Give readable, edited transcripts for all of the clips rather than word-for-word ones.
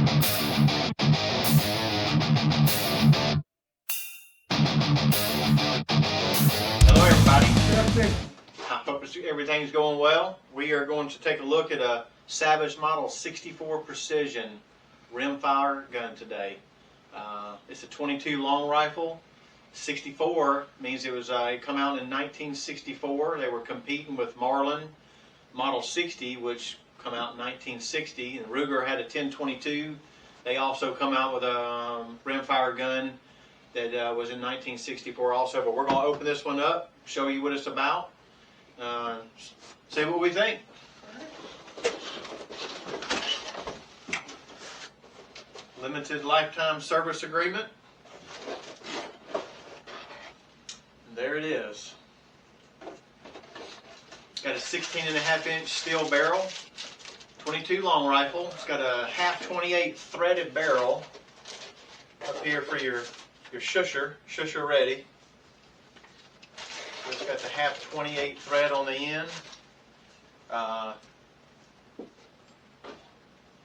Hello everybody. I hope everything's going well. We are going to take a look at a Savage Model 64 Precision rimfire gun today. It's a 22 long rifle. 64 means it was it come out in 1964. They were competing with Marlin Model 60, which come out in 1960, and Ruger had a 1022. They also come out with a rimfire gun that was in 1964 also, but we're going to open this one up, show you what it's about, say what we think. Limited lifetime service agreement. And there it is. It's got a 16.5-inch steel barrel, 22 long rifle. It's got a half 28 threaded barrel up here for your shusher ready. So it's got the half 28 thread on the end.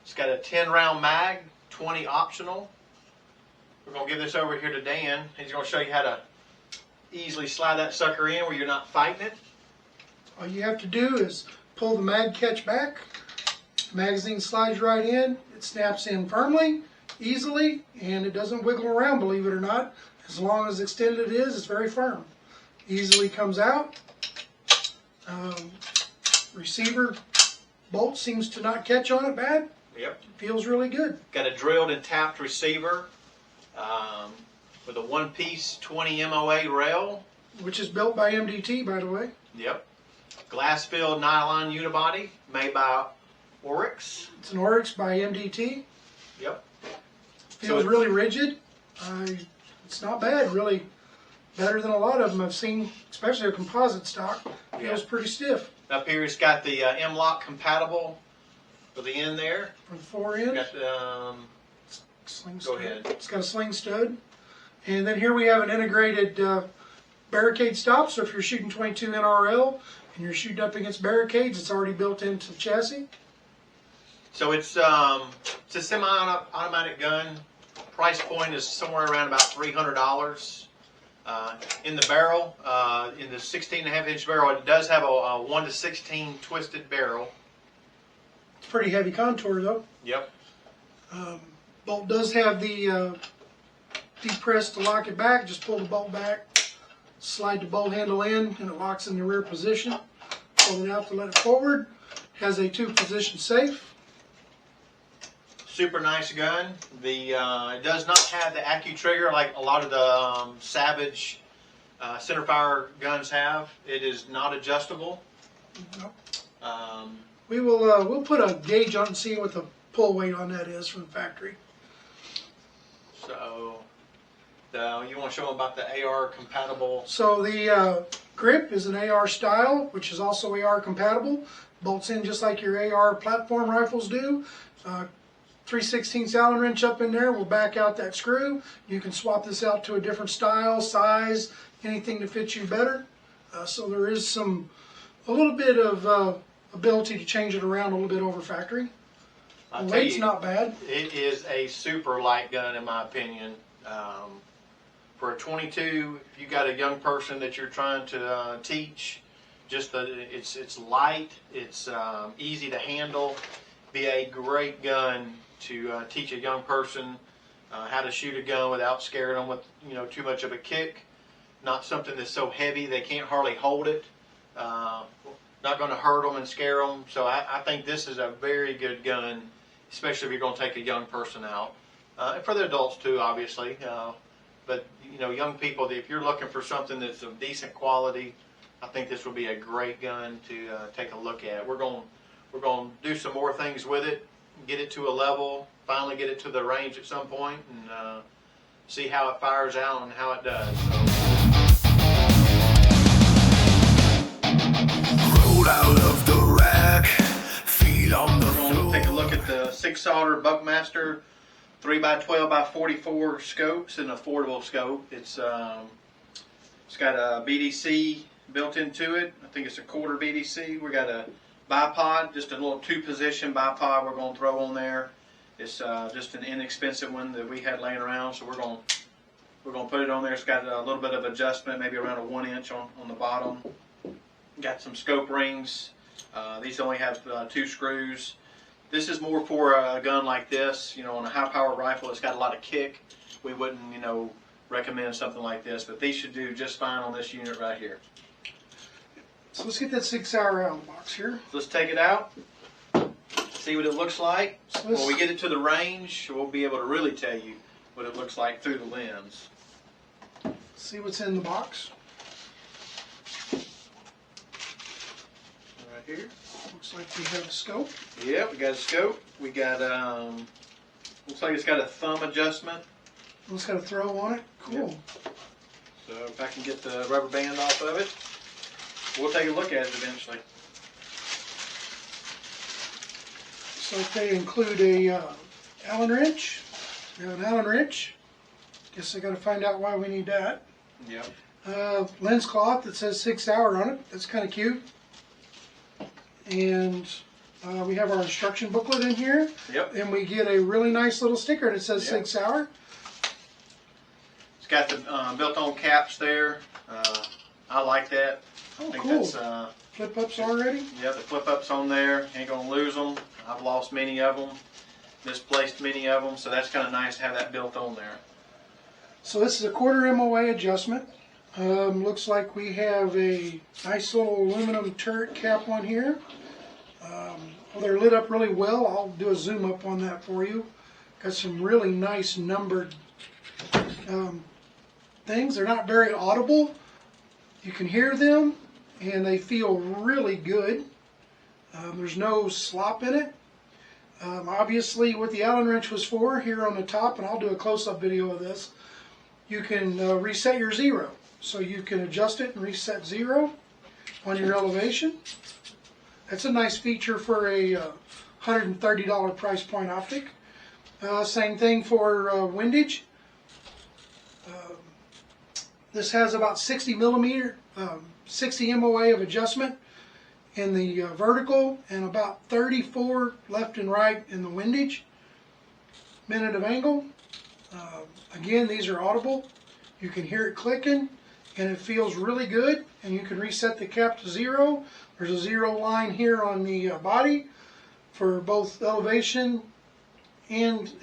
It's got a 10 round mag, 20 optional. We're going to give this over here to Dan. He's going to show you how to easily slide that sucker in where you're not fighting it. All you have to do is pull the mag catch back. The magazine slides right in. It snaps in firmly, easily, and it doesn't wiggle around, believe it or not. As long as extended it is, it's very firm. Easily comes out. Receiver bolt seems to not catch on it bad. Yep. It feels really good. Got a drilled and tapped receiver with a one-piece 20 MOA rail. Which is built by MDT, by the way. Yep. Glass-filled nylon unibody made by Oryx. It's an Oryx by MDT. Yep. Feels really rigid. It's not bad, really. Better than a lot of them I've seen, especially a composite stock. Feels pretty stiff. Up here it's got the M-Lock compatible for the end there. For the fore-end. Got the, sling go stud. ahead. It's got a sling stud. And then here we have an integrated barricade stop. So if you're shooting 22 NRL and you're shooting up against barricades, it's already built into the chassis. So it's a semi-automatic gun. Price point is somewhere around about $300. In the barrel, in the 16.5-inch barrel, it does have a 1:16 twisted barrel. It's pretty heavy contour though. Yep. Bolt does have the deep press to lock it back. Just pull the bolt back, slide the bolt handle in, and it locks in the rear position. Pull it out to let it forward. Has a 2-position safe. Super nice gun. It does not have the accu-trigger like a lot of the Savage centerfire guns have. It is not adjustable. Nope. Um, We'll put a gauge on it and see what the pull weight on that is from the factory. so, you want to show them about the AR compatible? So the grip is an AR style, which is also AR compatible. Bolts in just like your AR platform rifles do. 3/16 Allen wrench up in there will back out that screw. You can swap this out to a different style, size, anything to fit you better. So there is a little bit of ability to change it around a little bit over factory. The weight's not bad. It is a super light gun in my opinion. For a 22, if you got a young person that you're trying to teach, it's light, it's easy to handle. Be a great gun to teach a young person how to shoot a gun without scaring them with too much of a kick. Not something that's so heavy they can't hardly hold it. Not going to hurt them and scare them. So I think this is a very good gun, especially if you're going to take a young person out. And for the adults too, obviously. But young people, if you're looking for something that's of decent quality, I think this will be a great gun to take a look at. We're going to do some more things with it, get it to a level, finally get it to the range at some point, and see how it fires out and how it does. Roll out of the rack, feet on the floor. We're going to take a look at the Sig Sauer Buckmaster 3x12x44 scope. It's an affordable scope. It's got a BDC built into it. I think it's a quarter BDC. We got a bipod, just a little 2-position bipod we're going to throw on there. It's just an inexpensive one that we had laying around, so we're gonna put it on there. It's got a little bit of adjustment, maybe around a 1 inch on the bottom. Got some scope rings. These only have 2 screws. This is more for a gun like this. You know, on a high power rifle, it's got a lot of kick. We wouldn't, you know, recommend something like this, but these should do just fine on this unit right here. So let's get that Sig Sauer out of the box here. Let's take it out, see what it looks like. So When we get it to the range, we'll be able to really tell you what it looks like through the lens. see what's in the box. Right here. Looks like we have a scope. Yeah, we got a scope. We got, looks like it's got a thumb adjustment. It's got a throw on it. Cool. Yep. So if I can get the rubber band off of it, we'll take a look at it eventually. So they include a Allen wrench. We have an Allen wrench. Guess I got to find out why we need that. Yep. Lens cloth that says Sig Sauer on it. That's kind of cute. And we have our instruction booklet in here. Yep. And we get a really nice little sticker that says Yep. Sig Sauer. It's got the built-on caps there. I like that. Oh, I think cool. that's Flip ups already. yeah, the flip-ups on there. Ain't gonna lose them. I've lost many of them, misplaced many of them, so that's kind of nice to have that built on there. So this is a 1/4 MOA adjustment. Looks like we have a nice little aluminum turret cap on here. Well, they're lit up really well. I'll do a zoom up on that for you. Got some really nice numbered things. They're not very audible. You can hear them, and they feel really good. There's no slop in it. Obviously, what the Allen wrench was for, here on the top, and I'll do a close-up video of this, you can reset your zero. So you can adjust it and reset zero on your elevation. That's a nice feature for a $130 price point optic. Same thing for windage. This has about 60 MOA of adjustment in the vertical and about 34 left and right in the windage. Minute of angle. Again, these are audible. You can hear it clicking and it feels really good, and you can reset the cap to zero. There's a zero line here on the body for both elevation and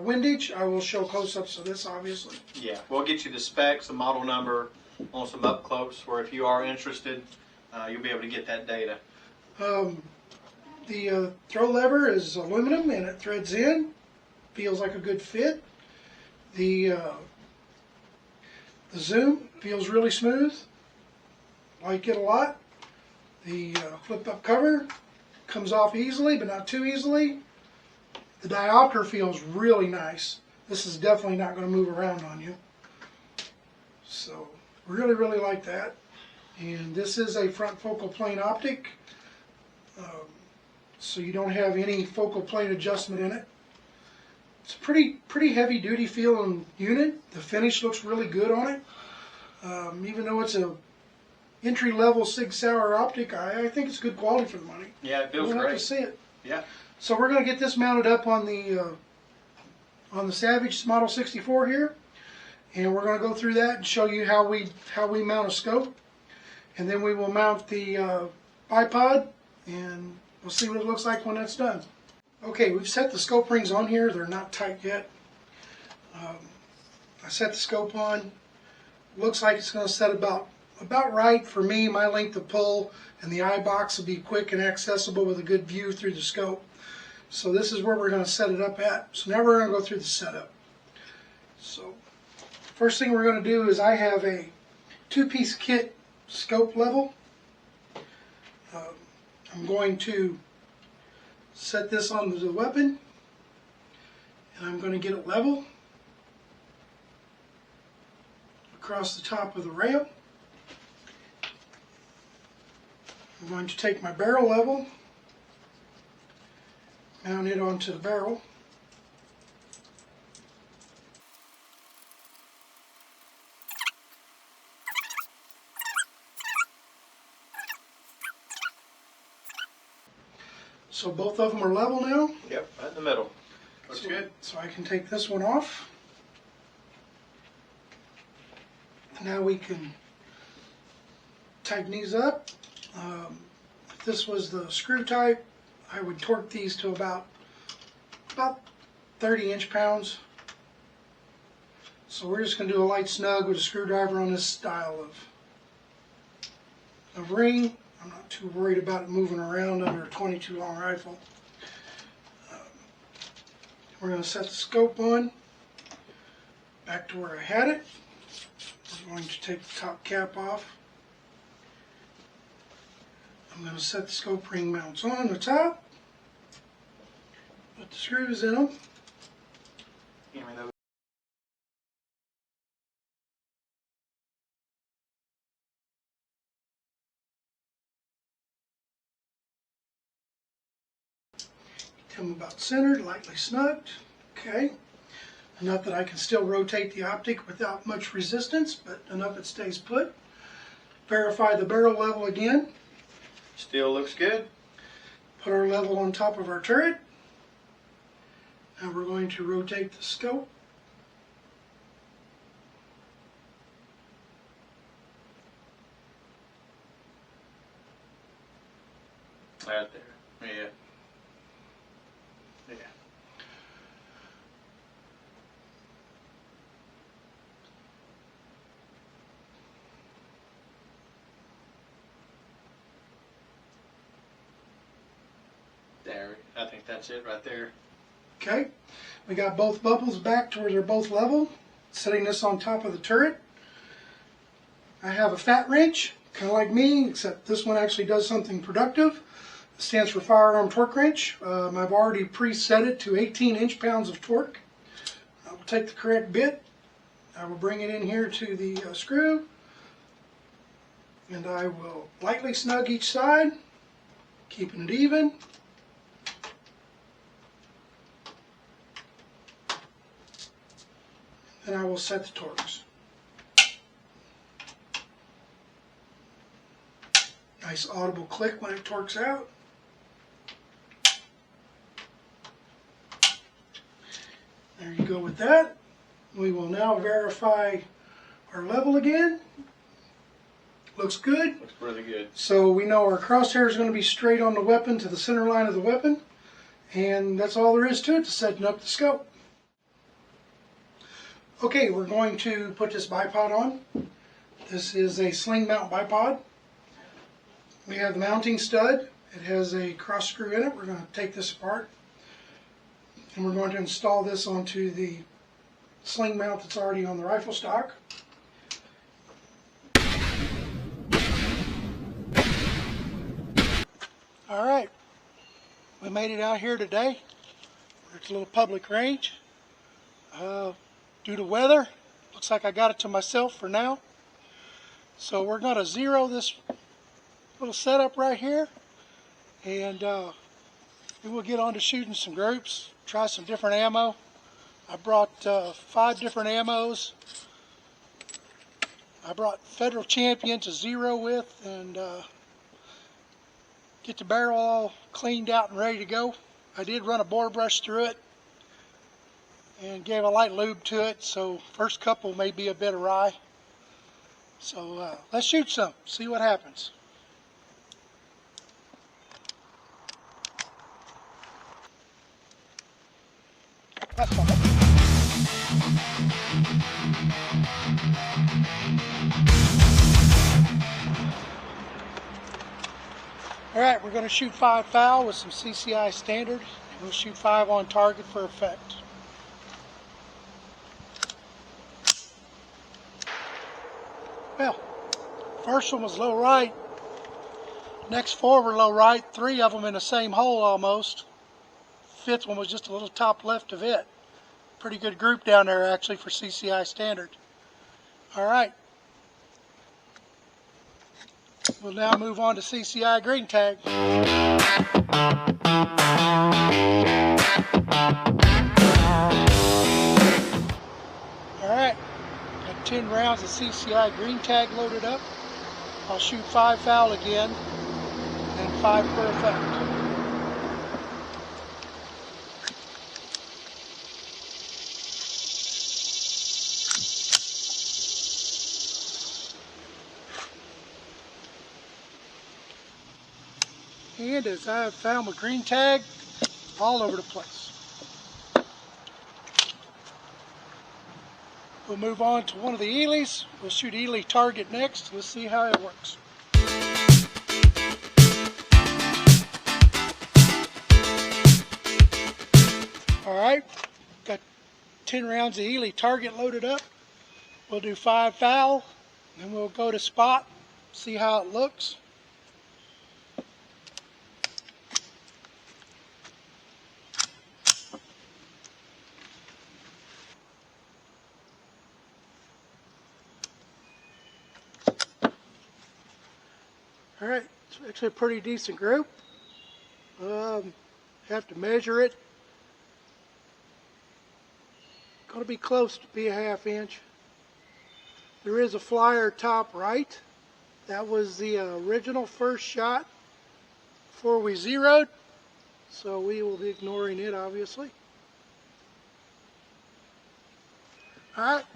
windage. I will show close-ups of this, obviously. Yeah, we'll get you the specs, the model number on some up close, where if you are interested, you'll be able to get that data. The throw lever is aluminum and it threads in. Feels like a good fit. The zoom feels really smooth. Like it a lot. The flip-up cover comes off easily, but not too easily. The diopter feels really nice. This is definitely not going to move around on you. So, really, really like that. And this is a front focal plane optic. So you don't have any focal plane adjustment in it. It's a pretty heavy duty feeling unit. The finish looks really good on it. Even though it's a entry level Sig Sauer optic, I think it's good quality for the money. Yeah, it feels You'll great. have to see it. Yeah. So we're going to get this mounted up on the Savage Model 64 here, and we're going to go through that and show you how we mount a scope, and then we will mount the bipod, and we'll see what it looks like when that's done. Okay, we've set the scope rings on here. They're not tight yet. I set the scope on. Looks like it's going to set about right for me. My length of pull and the eye box will be quick and accessible with a good view through the scope. So this is where we're going to set it up at. So now we're going to go through the setup. So first thing we're going to do is I have a 2-piece kit scope level. I'm going to set this onto the weapon, and I'm going to get it level across the top of the rail. I'm going to take my barrel level, mount it onto the barrel. So both of them are level now. Yep, right in the middle. Looks good. So I can take this one off. Now we can tighten these up. If this was the screw type, I would torque these to about 30 inch-pounds. So we're just going to do a light snug with a screwdriver on this style of ring. I'm not too worried about it moving around under a 22 long rifle. We're going to set the scope on back to where I had it. We're going to take the top cap off. I'm going to set the scope ring mounts on the top. Put the screws in them. Give me those. Get them about centered, lightly snugged. Okay. Enough that I can still rotate the optic without much resistance, but enough it stays put. Verify the barrel level again. Still looks good. Put our level on top of our turret. Now we're going to rotate the scope. Right there. Yeah. Yeah. There. I think that's it right there. Okay, we got both bubbles back to where they're both level. Setting this on top of the turret. I have a fat wrench, kind of like me, except this one actually does something productive. It stands for firearm torque wrench. I've already preset it to 18 inch-pounds of torque. I will take the correct bit. I will bring it in here to the screw. And I will lightly snug each side, keeping it even. And I will set the torques. Nice audible click when it torques out. There you go with that. We will now verify our level again. Looks good. Looks really good. So we know our crosshair is going to be straight on the weapon to the center line of the weapon. And that's all there is to it, to setting up the scope. Okay, we're going to put this bipod on. This is a sling mount bipod. We have the mounting stud. It has a cross screw in it. We're going to take this apart. And we're going to install this onto the sling mount that's already on the rifle stock. Alright, we made it out here today. It's a little public range. Due to weather, looks like I got it to myself for now. So we're going to zero this little setup right here, and we will get on to shooting some groups, try some different ammo. I brought 5 different ammos. I brought Federal Champion to zero with, and get the barrel all cleaned out and ready to go. I did run a bore brush through it and gave a light lube to it, so first couple may be a bit awry. So let's shoot some, see what happens. That's fine. Alright, we're going to shoot 5 foul with some CCI standard. We'll shoot 5 on target for effect. Well, first one was low right. Next 4 were low right. 3 of them in the same hole almost. 5th one was just a little top left of it. Pretty good group down there actually for CCI standard. Alright. We'll now move on to CCI Greentag. Alright. Got 10 rounds of CCI Greentag loaded up. I'll shoot 5 foul again, and 5 per effect. And as I have found with Greentag, all over the place. We'll move on to one of the Eleys. We'll shoot Eley target next. Let's see how it works. Alright, got 10 rounds of Eley target loaded up. We'll do 5 foul, then we'll go to spot, see how it looks. Alright, it's actually a pretty decent group. Have to measure it. Going to be close to be a 1/2 inch. There is a flyer top right. That was the original first shot before we zeroed. So we will be ignoring it, obviously. Alright.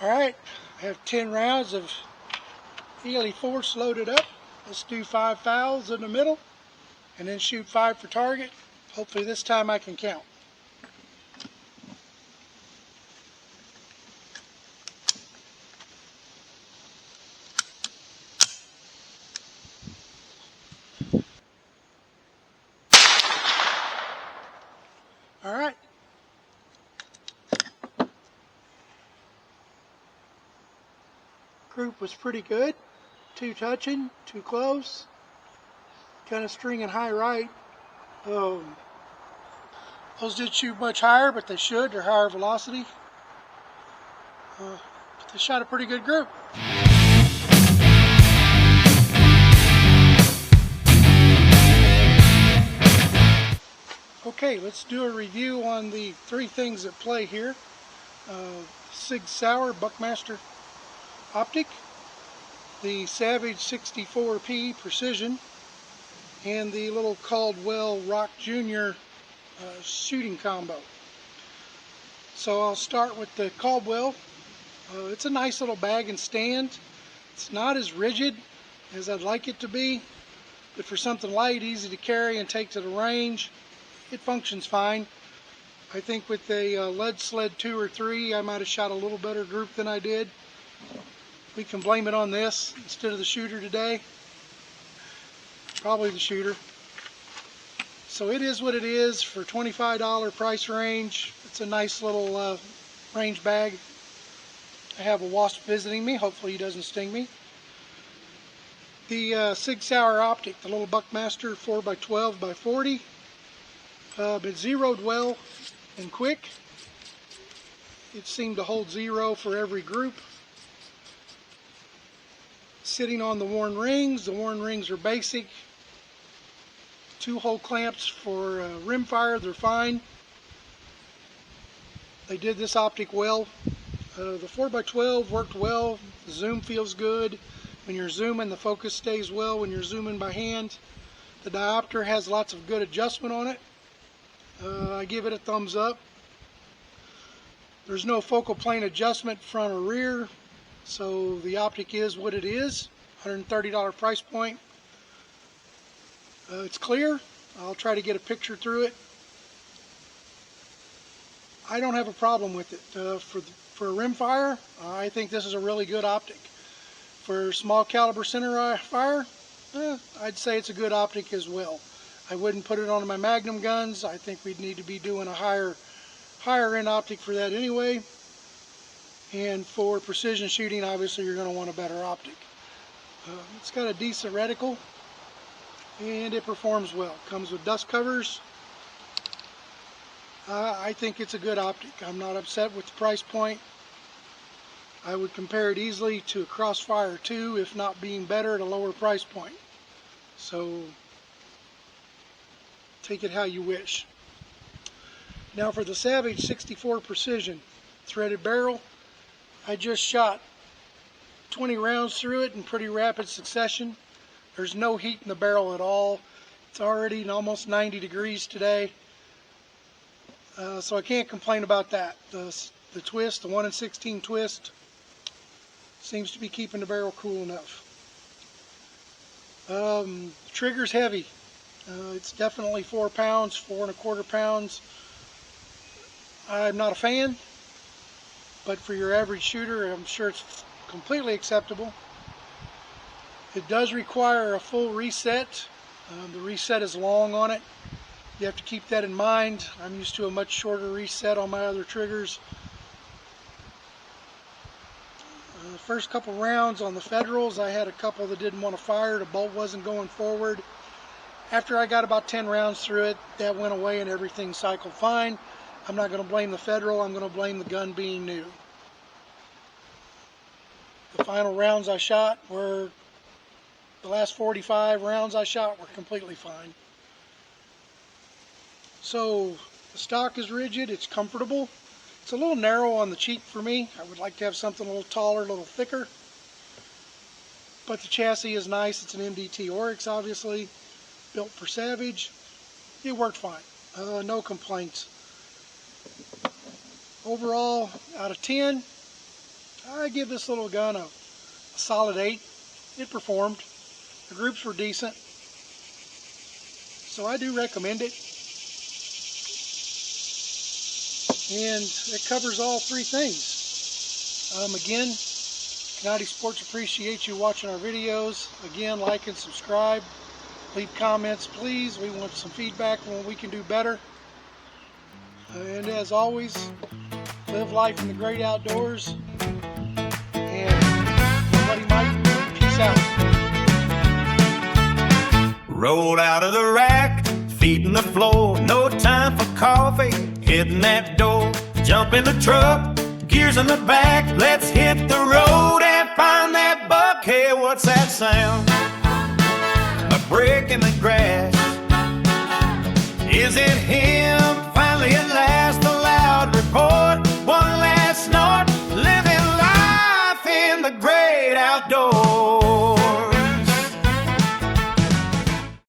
Alright, I have 10 rounds of Eley Force loaded up. Let's do 5 fouls in the middle and then shoot 5 for target. Hopefully this time I can count. Alright. Group was pretty good. 2 touching, 2 close. Kind of stringing high right. Those did shoot much higher, but they should. They're higher velocity. But they shot a pretty good group. Okay, let's do a review on the 3 things at play here. Sig Sauer Buckmaster optic, the Savage 64P Precision, and the little Caldwell Rock Jr. Shooting combo. So I'll start with the Caldwell. It's a nice little bag and stand. It's not as rigid as I'd like it to be, but for something light, easy to carry and take to the range, it functions fine. I think with a lead sled 2 or 3, I might have shot a little better group than I did. We can blame it on this instead of the shooter today. Probably the shooter. So it is what it is for $25 price range. It's a nice little range bag. I have a wasp visiting me. Hopefully he doesn't sting me. The Sig Sauer optic, the little Buckmaster 4x12x40. It zeroed well and quick. It seemed to hold 0 for every group. Sitting on the Warne rings. The Warne rings are basic. 2-hole clamps for rim fire. They're fine. They did this optic well. The 4x12 worked well. The zoom feels good. When you're zooming, the focus stays well when you're zooming by hand. The diopter has lots of good adjustment on it. I give it a thumbs up. There's no focal plane adjustment front or rear, so the optic is what it is. $130 price point. It's clear. I'll try to get a picture through it. I don't have a problem with it. For a rim fire, I think this is a really good optic. For small caliber center fire, I'd say it's a good optic as well. I wouldn't put it on my Magnum guns. I think we'd need to be doing a higher end optic for that anyway. And for precision shooting, obviously you're going to want a better optic. It's got a decent reticle and it performs well. Comes with dust covers. I think it's a good optic. I'm not upset with the price point. I would compare it easily to a Crossfire 2, if not being better at a lower price point. So take it how you wish. Now for the Savage 64 Precision threaded barrel, I just shot 20 rounds through it in pretty rapid succession. There's no heat in the barrel at all. It's already almost 90 degrees today. So I can't complain about that. The twist, the 1 in 16 twist, Seems to be keeping the barrel cool enough. The trigger's heavy. It's definitely 4 pounds, 4 1/4 pounds. I'm not a fan, but for your average shooter, I'm sure it's completely acceptable. It does require a full reset. The reset is long on it. You have to keep that in mind. I'm used to a much shorter reset on my other triggers. The first couple rounds on the Federals, I had a couple that didn't want to fire. The bolt wasn't going forward. After I got about 10 rounds through it, that went away and everything cycled fine. I'm not going to blame the Federal. I'm going to blame the gun being new. The final rounds I shot were, the last 45 rounds I shot were completely fine. So the stock is rigid, it's comfortable. It's a little narrow on the cheek for me. I would like to have something a little taller, a little thicker. But the chassis is nice. It's an MDT Oryx, obviously, built for Savage. It worked fine. No complaints. Overall, out of 10, I give this little gun a solid 8. It performed. The groups were decent. So I do recommend it. And it covers all 3 things. Again, Coyote Sports appreciates you watching our videos. Again, like and subscribe. Leave comments, please. We want some feedback on what we can do better. And as always, live life in the great outdoors. And nobody might. Peace out. Rolled out of the rack, feet in the floor, no time for coffee. Hitting that door, jump in the truck, gears in the back. Let's hit the road and find that buck. Hey, what's that sound? A break in the grass. Is it him?